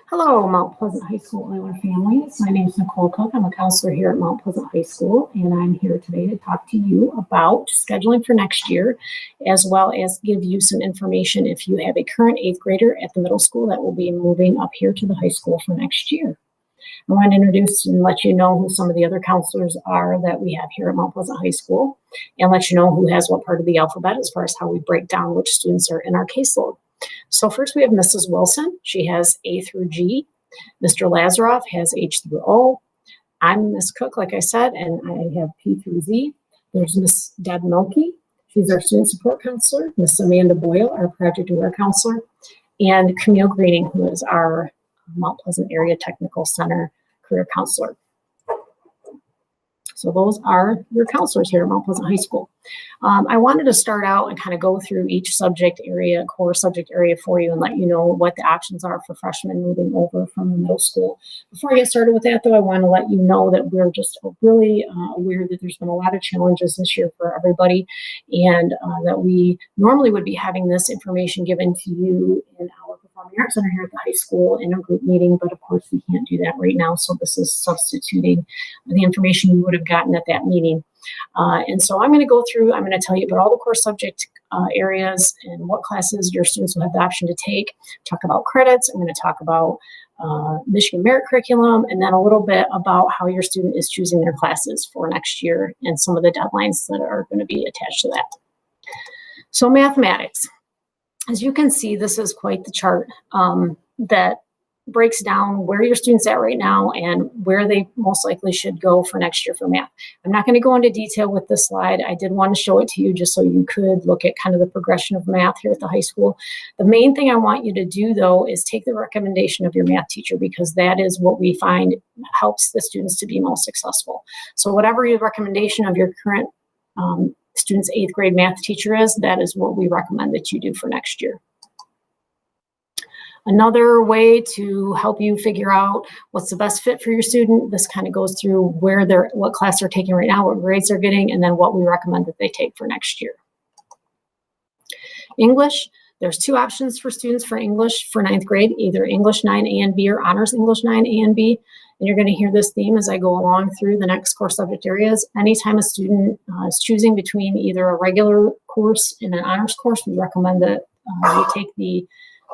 Hello, Mount Pleasant High School Iowa families. My name is Nicole Cook. I'm a counselor here at Mount Pleasant High School, and I'm here today to talk to you about scheduling for next year, as well as give you some information if you have a current 8th grader at the middle school that will be moving up here to the high school for next year. I want to introduce and let you know who some of the other counselors are that we have here at Mount Pleasant High School, and let you know who has what part of the alphabet as far as how we break down which students are in our caseload. So first we have Mrs. Wilson. She has A through G. Mr. Lazaroff has H through O. I'm Miss Cook, like I said, and I have P through Z. There's Miss Deb Milkey. She's our student support counselor. Miss Amanda Boyle, our project aware counselor. And Camille Greening, who is our Mount Pleasant Area Technical Center career counselor. So those are your counselors here at Mount Pleasant High School. I wanted to start out and kind of go through each subject area, core subject area for you and let you know what the options are for freshmen moving over from the middle school. Before I get started with that, though, I want to let you know that we're just really aware that there's been a lot of challenges this year for everybody, and that we normally would be having this information given to you in our Performing Arts Center here at the high school in a group meeting, but of course we can't do that right now, so this is substituting the information you would have gotten at that meeting. And so I'm going to go through, I'm going to tell you about all the core subject areas and what classes your students will have the option to take, talk about credits, I'm going to talk about Michigan Merit Curriculum, and then a little bit about how your student is choosing their classes for next year and some of the deadlines that are going to be attached to that. So mathematics. As you can see, this is quite the chart that breaks down where your students at right now and where they most likely should go for next year for math. I'm not going to go into detail with this slide. I did want to show it to you just so you could look at kind of the progression of math here at the high school. The main thing I want you to do, though, is take the recommendation of your math teacher, because that is what we find helps the students to be most successful. So whatever your recommendation of your current student's 8th grade math teacher is, that is what we recommend that you do for next year. Another way to help you figure out what's the best fit for your student, this kind of goes through what class they're taking right now, what grades they're getting, and then what we recommend that they take for next year. English, there's 2 options for students for English for 9th grade, either English 9A and B or Honors English 9A and B. And you're going to hear this theme as I go along through the next core subject areas. Anytime a student is choosing between either a regular course and an honors course, we recommend that you take the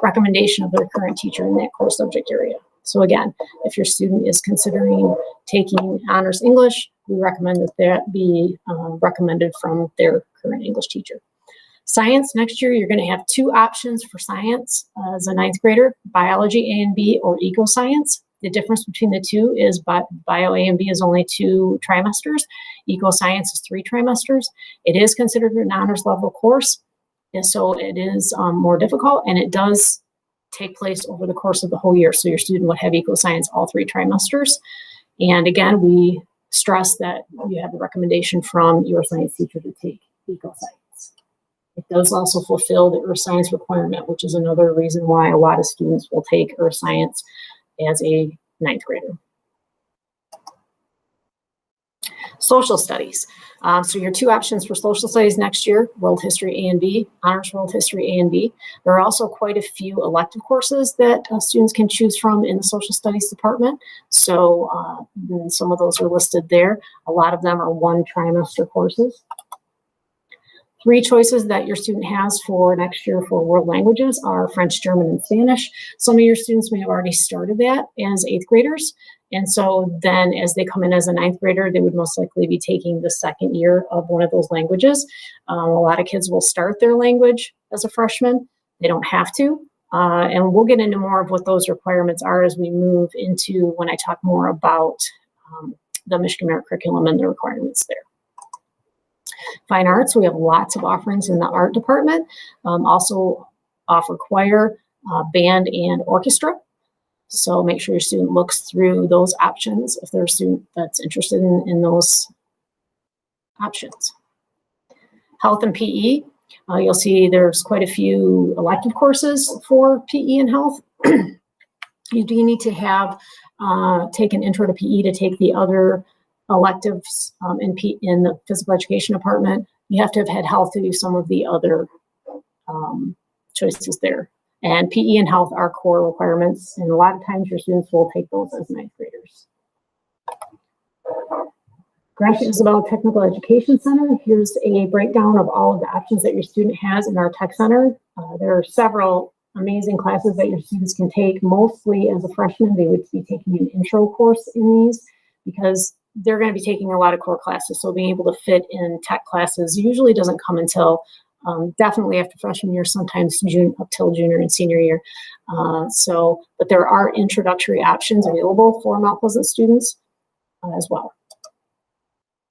recommendation of their current teacher in that core subject area. So again, if your student is considering taking honors English, we recommend that that be recommended from their current English teacher. Science, next year you're going to have 2 options for science as a 9th grader, biology A and B or eco-science. The difference between the two is bio A and B is only 2 trimesters. Eco-science is 3 trimesters. It is considered an honors level course, and so it is more difficult, and it does take place over the course of the whole year. So your student would have eco-science all 3 trimesters. And again, we stress that you have the recommendation from your science teacher to take eco-science. It does also fulfill the earth science requirement, which is another reason why a lot of students will take earth science as a 9th grader. Social studies. So your 2 options for social studies next year, World History A and B, Honors World History A and B. There are also quite a few elective courses that students can choose from in the social studies department. So some of those are listed there. A lot of them are 1 trimester courses. 3 choices that your student has for next year for world languages are French, German, and Spanish. Some of your students may have already started that as 8th graders. And so then as they come in as a 9th grader, they would most likely be taking the 2nd year of one of those languages. A lot of kids will start their language as a freshman. They don't have to. And we'll get into more of what those requirements are as we move into when I talk more about the Michigan Merit Curriculum and the requirements there. Fine arts, we have lots of offerings in the art department. Also offer choir, band, and orchestra. So make sure your student looks through those options if they're a student that's interested in those options. Health and PE, you'll see there's quite a few elective courses for PE and health. You do need to have take an intro to PE to take the other electives in the physical education department. You have to have had health to do some of the other choices there. And PE and health are core requirements, and a lot of times your students will take those as ninth graders. Gratiot Isabella Technical Education Center. Here's a breakdown of all of the options that your student has in our tech center. There are several amazing classes that your students can take. Mostly as a freshman, they would be taking an intro course in these because they're going to be taking a lot of core classes. So being able to fit in tech classes usually doesn't come until definitely after freshman year, sometimes June up till junior and senior year. But there are introductory options available for Mount Pleasant students as well.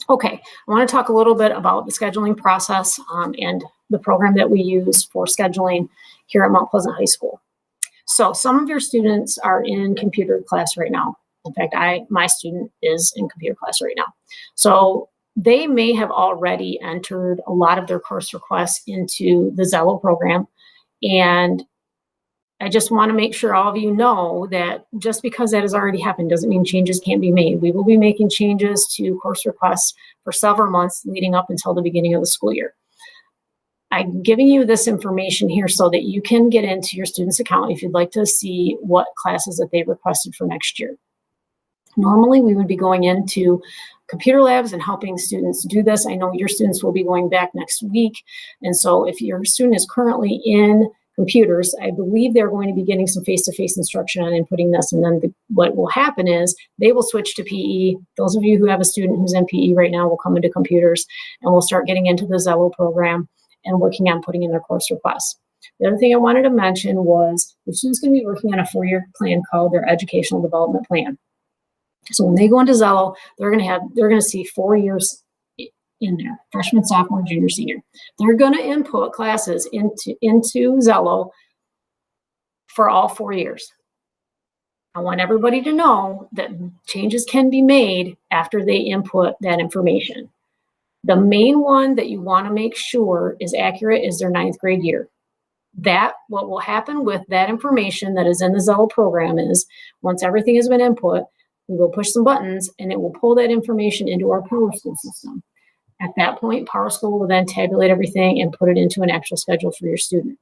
Okay, I want to talk a little bit about the scheduling process and the program that we use for scheduling here at Mount Pleasant High School. So some of your students are in computer class right now. In fact, my student is in computer class right now. So they may have already entered a lot of their course requests into the Zello program. And I just want to make sure all of you know that just because that has already happened doesn't mean changes can't be made. We will be making changes to course requests for several months leading up until the beginning of the school year. I'm giving you this information here so that you can get into your student's account if you'd like to see what classes that they've requested for next year. Normally, we would be going into computer labs and helping students do this. I know your students will be going back next week. And so if your student is currently in computers, I believe they're going to be getting some face-to-face instruction on inputting this. And then what will happen is they will switch to PE. Those of you who have a student who's in PE right now will come into computers and we'll start getting into the Zello program and working on putting in their course requests. The other thing I wanted to mention was the student's going to be working on a 4-year plan called their educational development plan. So when they go into Zello, they're going to see 4 years in there, freshman, sophomore, junior, senior. They're going to input classes into Zello for all 4 years. I want everybody to know that changes can be made after they input that information. The main one that you want to make sure is accurate is their 9th grade year. What will happen with that information that is in the Zello program is once everything has been input, we will push some buttons and it will pull that information into our PowerSchool system. At that point, PowerSchool will then tabulate everything and put it into an actual schedule for your student.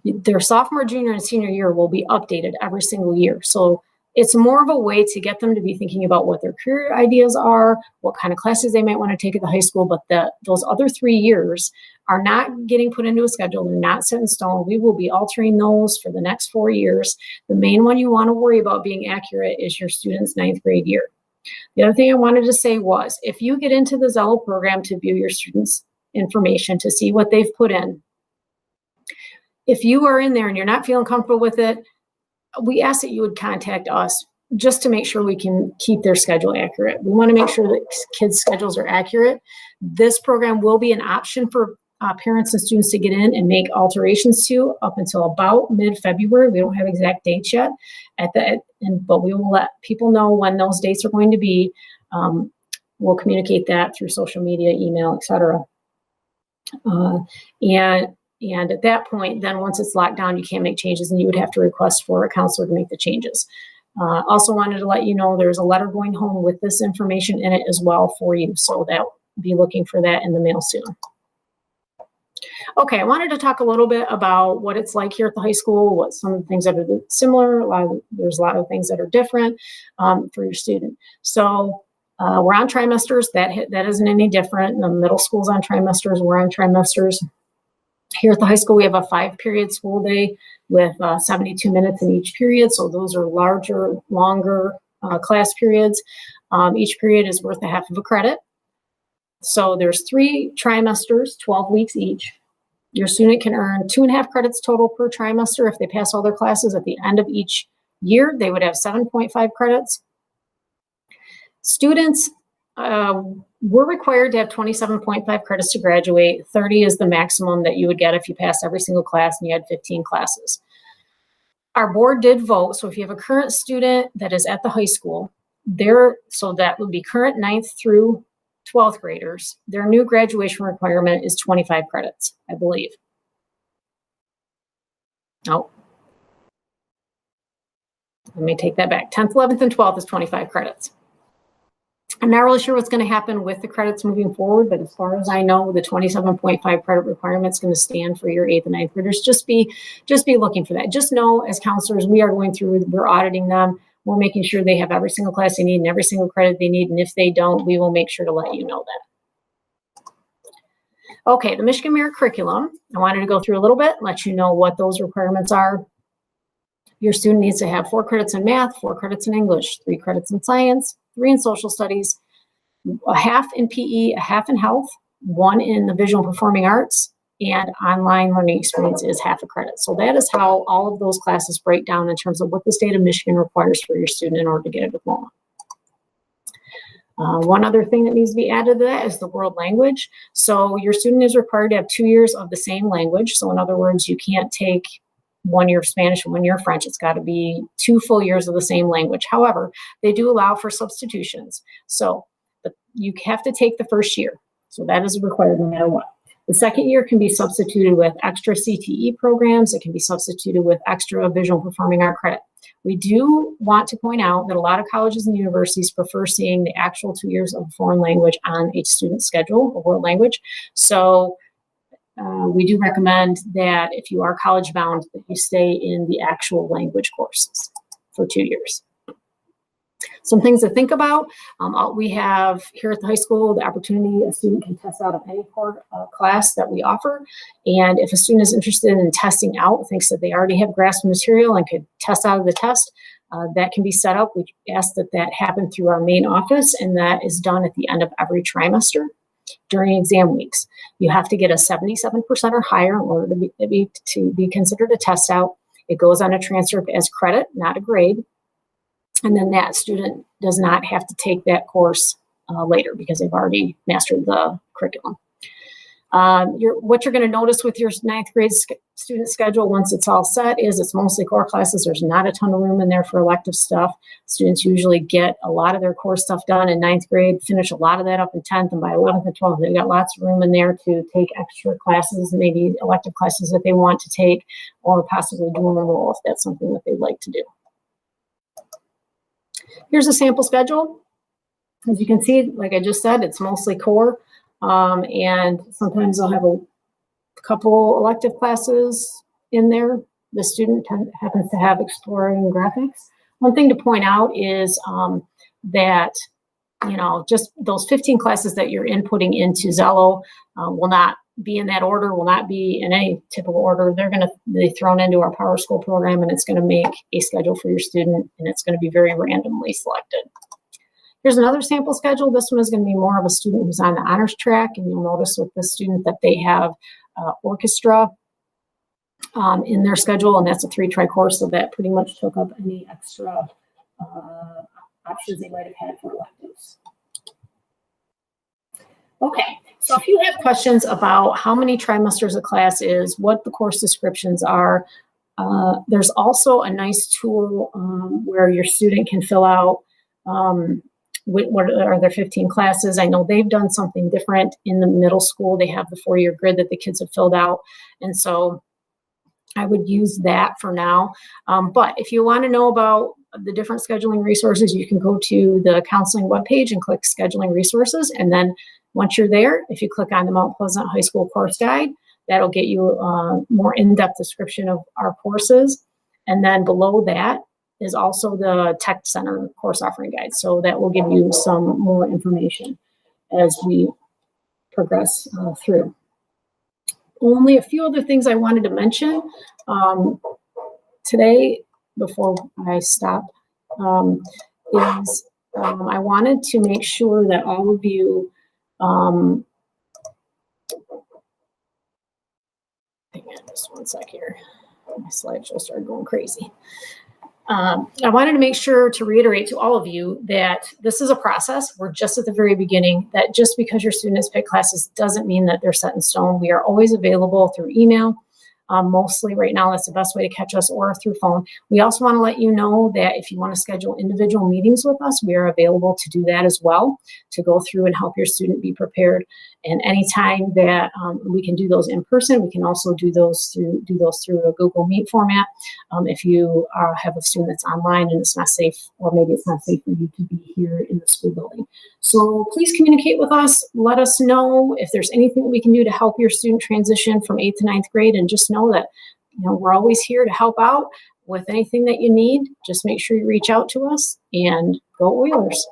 Their sophomore, junior, and senior year will be updated every single year. So it's more of a way to get them to be thinking about what their career ideas are, what kind of classes they might want to take at the high school, but those other 3 years are not getting put into a schedule. They're not set in stone. We will be altering those for the next 4 years. The main one you want to worry about being accurate is your student's 9th grade year. The other thing I wanted to say was, if you get into the Zello program to view your students' information, to see what they've put in, if you are in there and you're not feeling comfortable with it, we ask that you would contact us just to make sure we can keep their schedule accurate. We want to make sure that kids' schedules are accurate. This program will be an option for parents and students to get in and make alterations to up until about mid-February. We don't have exact dates yet, but we will let people know when those dates are going to be. We'll communicate that through social media, email, etc. And at that point, then once it's locked down, you can't make changes and you would have to request for a counselor to make the changes. Also wanted to let you know there's a letter going home with this information in it as well for you. So be looking for that in the mail soon. Okay, I wanted to talk a little bit about what it's like here at the high school, what some of the things that are similar, there's a lot of things that are different for your student. So we're on trimesters, that isn't any different. The middle school's on trimesters, we're on trimesters. Here at the high school, we have a 5-period school day with 72 minutes in each period. So those are longer class periods. Each period is worth a half of a credit. So there's 3 trimesters, 12 weeks each. Your student can earn 2.5 credits total per trimester. If they pass all their classes at the end of each year, they would have 7.5 credits. Students we're required to have 27.5 credits to graduate. 30 is the maximum that you would get if you passed every single class and you had 15 classes. Our board did vote, so if you have a current student that is at the high school, so that would be current 9th through 12th graders, their new graduation requirement is 25 credits, I believe. Oh, let me take that back. 10th, 11th, and 12th is 25 credits. I'm not really sure what's going to happen with the credits moving forward, but as far as I know, the 27.5 credit requirement is going to stand for your 8th and 9th graders. Just be looking for that. Just know, as counselors, we are going through, we're auditing them. We're making sure they have every single class they need and every single credit they need. And if they don't, we will make sure to let you know that. Okay, the Michigan Merit Curriculum. I wanted to go through a little bit, let you know what those requirements are. Your student needs to have 4 credits in math, 4 credits in English, 3 credits in science, 3 in social studies, a half in PE, a half in health, 1 in the visual and performing arts, and online learning experience is half a credit. So that is how all of those classes break down in terms of what the state of Michigan requires for your student in order to get a diploma. One other thing that needs to be added to that is the world language. So your student is required to have 2 years of the same language. So in other words, you can't take 1 year of Spanish and 1 year of French. It's got to be 2 full years of the same language. However, they do allow for substitutions. So you have to take the first year. So that is required no matter what. The second year can be substituted with extra CTE programs. It can be substituted with extra visual performing art credit. We do want to point out that a lot of colleges and universities prefer seeing the actual 2 years of a foreign language on a student's schedule, a world language. So we do recommend that if you are college bound, that you stay in the actual language courses for 2 years. Some things to think about. We have here at the high school the opportunity a student can test out of any core class that we offer. And if a student is interested in testing out, thinks that they already have grasped material and could test out of the test, that can be set up. We ask that that happen through our main office, and that is done at the end of every trimester during exam weeks. You have to get a 77% or higher in order to be considered a test out. It goes on a transcript as credit, not a grade. And then that student does not have to take that course later because they've already mastered the curriculum. What you're going to notice with your 9th grade student schedule once it's all set is it's mostly core classes. There's not a ton of room in there for elective stuff. Students usually get a lot of their core stuff done in 9th grade, finish a lot of that up in 10th, and by 11th and 12th, they've got lots of room in there to take extra classes, maybe elective classes that they want to take, or possibly dual enroll if that's something that they'd like to do. Here's a sample schedule. As you can see, like I just said, it's mostly core. And sometimes they'll have a couple elective classes in there. The student happens to have exploring graphics. One thing to point out is that, just those 15 classes that you're inputting into Zello will not be in that order, will not be in any typical order. They're going to be thrown into our Power School program, and it's going to make a schedule for your student, and it's going to be very randomly selected. Here's another sample schedule. This one is going to be more of a student who's on the honors track, and you'll notice with this student that they have orchestra in their schedule, and that's a 3-try course, so that pretty much took up any extra options they might have had for electives. Okay, so if you have questions about how many trimesters a class is, what the course descriptions are, there's also a nice tool where your student can fill out what are their 15 classes. I know they've done something different in the middle school. They have the 4-year grid that the kids have filled out. And so I would use that for now. But if you want to know about the different scheduling resources, you can go to the counseling webpage and click scheduling resources. And then once you're there, if you click on the Mount Pleasant High School course guide, that'll get you a more in-depth description of our courses. And then below that is also the Tech Center course offering guide. So that will give you some more information as we progress through. Only a few other things I wanted to mention today before I stop is I wanted to make sure that all of you hang on just one sec here. My slideshow started going crazy. I wanted to make sure to reiterate to all of you that this is a process. We're just at the very beginning, that just because your students pick classes doesn't mean that they're set in stone. We are always available through email. Mostly right now, that's the best way to catch us, or through phone. We also want to let you know that if you want to schedule individual meetings with us, we are available to do that as well, to go through and help your student be prepared. And anytime that we can do those in person, we can also do those through a Google Meet format. If you have a student that's online and it's not safe, or maybe it's not safe for you to be here in the school building. So please communicate with us. Let us know if there's anything we can do to help your student transition from 8th to 9th grade, and just know that we're always here to help out with anything that you need. Just make sure you reach out to us, and go Oilers.